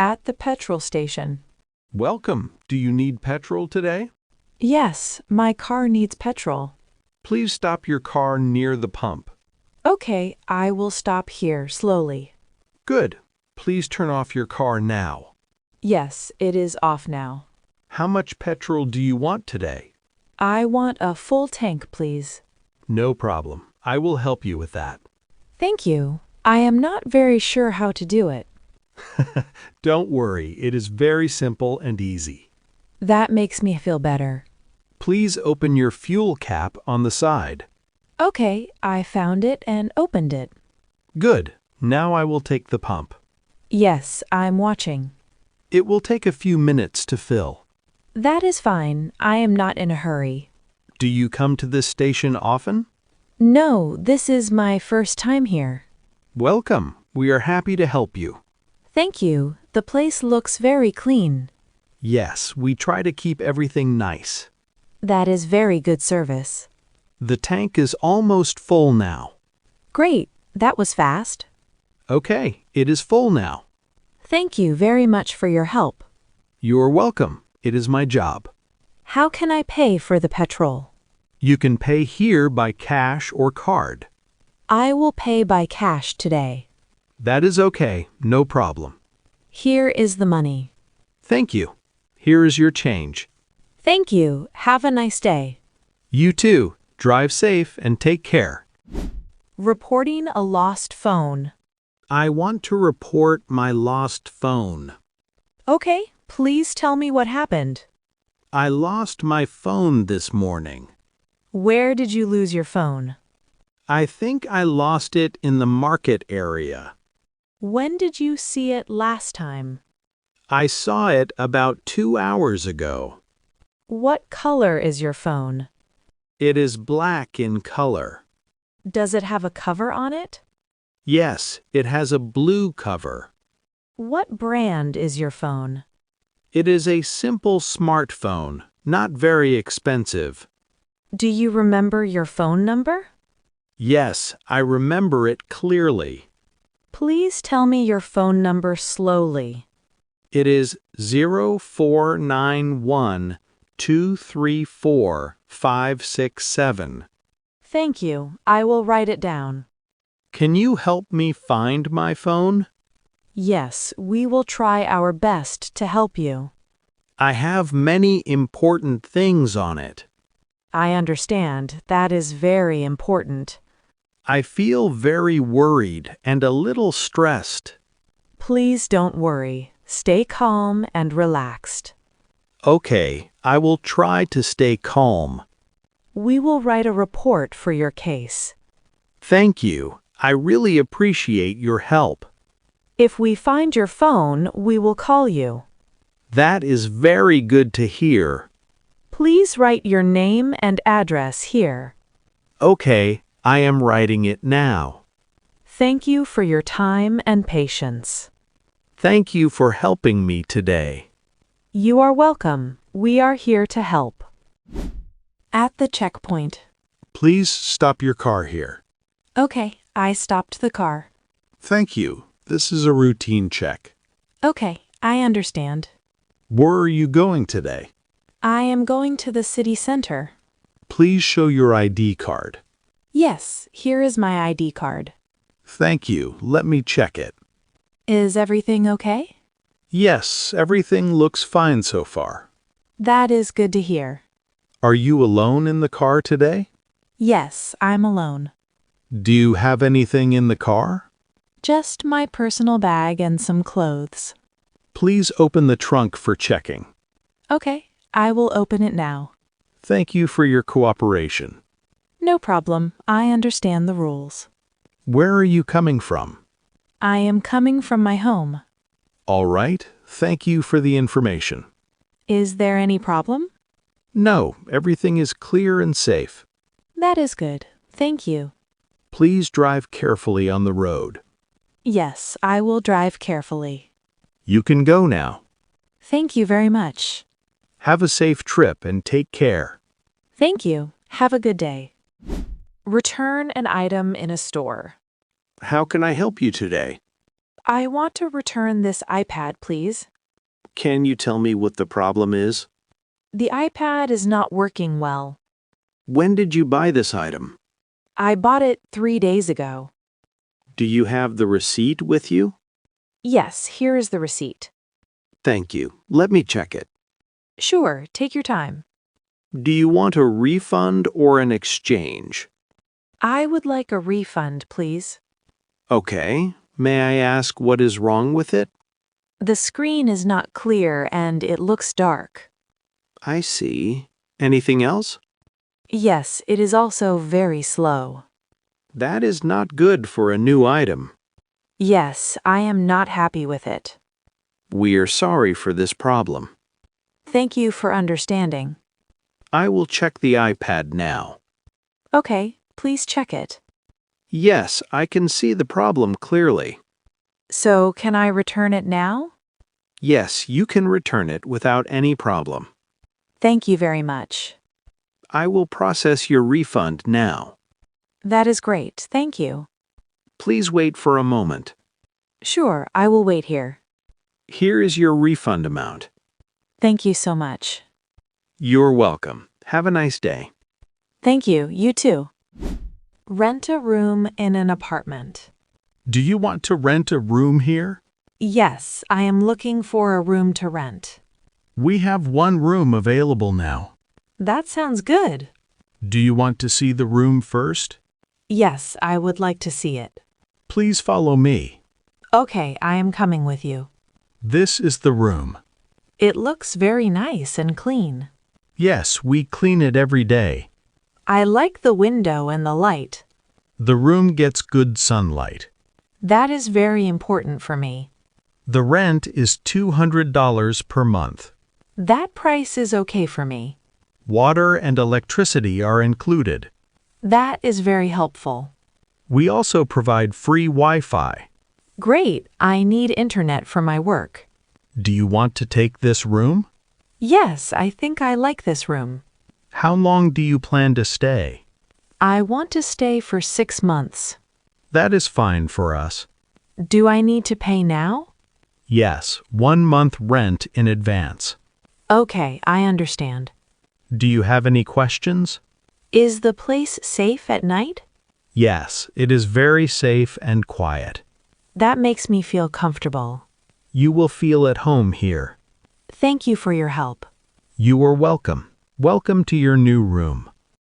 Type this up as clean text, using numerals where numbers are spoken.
at the petrol station. Welcome. Do you need petrol today? Yes, my car needs petrol. Please stop your car near the pump. Okay, I will stop here slowly. Good. Please turn off your car now. Yes, it is off now. How much petrol do you want today? I want a full tank, please. No problem. I will help you with that. Thank you. I am not very sure how to do it. Don't worry, it is very simple and easy. That makes me feel better. Please open your fuel cap on the side. Okay, I found it and opened it. Good. Now I will take the pump. Yes, I'm watching. It will take a few minutes to fill. That is fine. I am not in a hurry. Do you come to this station often? No, this is my first time here. Welcome. We are happy to help you. Thank you. The place looks very clean. Yes, we try to keep everything nice. That is very good service. The tank is almost full now. Great. That was fast. Okay, it is full now. Thank you very much for your help. You're welcome. It is my job. How can I pay for the petrol? You can pay here by cash or card. I will pay by cash today. That is okay, no problem. Here is the money. Thank you. Here is your change. Thank you. Have a nice day. You too. Drive safe and take care. Reporting a lost phone. I want to report my lost phone. Okay, please tell me what happened. I lost my phone this morning. Where did you lose your phone? I think I lost it in the market area. When did you see it last time? I saw it about 2 hours ago. What color is your phone? It is black in color. Does it have a cover on it? Yes, it has a blue cover. What brand is your phone? It is a simple smartphone, not very expensive. Do you remember your phone number? Yes, I remember it clearly. Please tell me your phone number slowly. It is 0491-234-567. Thank you. I will write it down. Can you help me find my phone? Yes, we will try our best to help you. I have many important things on it. I understand. That is very important. I feel very worried and a little stressed. Please don't worry. Stay calm and relaxed. Okay, I will try to stay calm. We will write a report for your case. Thank you. I really appreciate your help. If we find your phone, we will call you. That is very good to hear. Please write your name and address here. Okay, I am writing it now. Thank you for your time and patience. Thank you for helping me today. You are welcome. We are here to help. At the checkpoint. Please stop your car here. Okay, I stopped the car. Thank you. This is a routine check. Okay, I understand. Where are you going today? I am going to the city center. Please show your ID card. Yes, here is my ID card. Thank you. Let me check it. Is everything okay? Yes, everything looks fine so far. That is good to hear. Are you alone in the car today? Yes, I'm alone. Do you have anything in the car? Just my personal bag and some clothes. Please open the trunk for checking. Okay, I will open it now. Thank you for your cooperation. No problem. I understand the rules. Where are you coming from? I am coming from my home. All right. Thank you for the information. Is there any problem? No, everything is clear and safe. That is good. Thank you. Please drive carefully on the road. Yes, I will drive carefully. You can go now. Thank you very much. Have a safe trip and take care. Thank you. Have a good day. Return an item in a store. How can I help you today? I want to return this iPad, please. Can you tell me what the problem is? The iPad is not working well. When did you buy this item? I bought it 3 days ago. Do you have the receipt with you? Yes, here is the receipt. Thank you. Let me check it. Sure, take your time. Do you want a refund or an exchange? I would like a refund, please. Okay. May I ask what is wrong with it? The screen is not clear and it looks dark. I see. Anything else? Yes, it is also very slow. That is not good for a new item. Yes, I am not happy with it. We are sorry for this problem. Thank you for understanding. I will check the iPad now. Okay, please check it. Yes, I can see the problem clearly. So, can I return it now? Yes, you can return it without any problem. Thank you very much. I will process your refund now. That is great, thank you. Please wait for a moment. Sure, I will wait here. Here is your refund amount. Thank you so much. You're welcome. Have a nice day. Thank you, you too. Rent a room in an apartment. Do you want to rent a room here? Yes, I am looking for a room to rent. We have one room available now. That sounds good. Do you want to see the room first? Yes, I would like to see it. Please follow me. Okay, I am coming with you. This is the room. It looks very nice and clean. Yes, we clean it every day. I like the window and the light. The room gets good sunlight. That is very important for me. The rent is $200 per month. That price is okay for me. Water and electricity are included. That is very helpful. We also provide free Wi-Fi. Great, I need internet for my work. Do you want to take this room? Yes, I think I like this room. How long do you plan to stay? I want to stay for 6 months. That is fine for us. Do I need to pay now? Yes, 1 month rent in advance. Okay, I understand. Do you have any questions? Is the place safe at night? Yes, it is very safe and quiet. That makes me feel comfortable. You will feel at home here. Thank you for your help. You are welcome. Welcome to your new room.